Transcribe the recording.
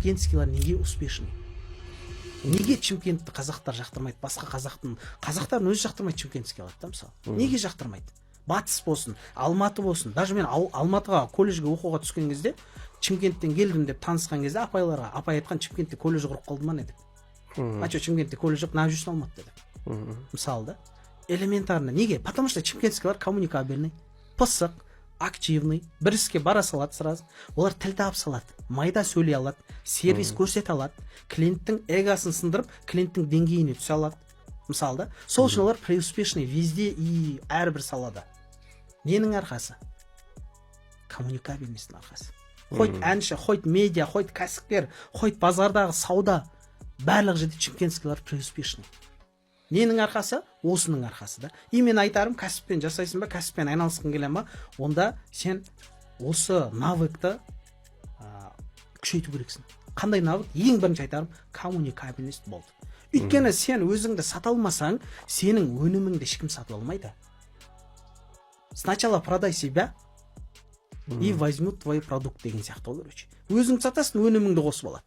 Шымкентскийлар неге успешный? Неге Шымкентті қазақтар жақтырмайды? Қазақтардың өзі жақтырмайды Шымкентскийларды да мысалы. Неге жақтырмайды? Батыс болсын, Алматы болсын. Даже мен Алматыға колледжге оқуға түскен кезде, Шымкенттен келдім деп танысқан кезде апайларға, апай айтқан, Шымкентте колледж құрып қалды ма не деп. А что, Шымкентте колледж жоқ, на жүрсін Алматыда деп. Мысалы да. Элементарно. Неге? Потому что Шымкентскийлар коммуникабельный, пысық, активный, бір іске бара салады сразу. Олар тіл тауып салады, майда сөйлей алады, сервис көрсете алады, клиенттің эгосын сындырып, клиенттің деңгейіне түсе алады. Мысалы да. Сол үшін олар преуспешный везде и әрбір салада. Ненің арқасы? Коммуникабельностьтің арқасы. Хоть әнші, хоть медиа, хоть кәсіпкер, хоть базардағы сауда, барлық жерде Шымкентскийлар преуспешный. Ненің арқасы? Осының арқасы да. И мен айтарым, кәсіппен жасайсың ба, кәсіппен айналысқың келе ма, онда сен осы навыкты күшейту керексің. Қандай навык? Ең бірінші айтарым, коммуникабельность болды. Өйткені сен өзіңді сата алмасаң, сенің өніміңді ешкім сатып алмайды. Сначала продай себя и возьмут твой продукт деген сияқты ол, короче. Өзің сатасың, өніміңді қосып алады.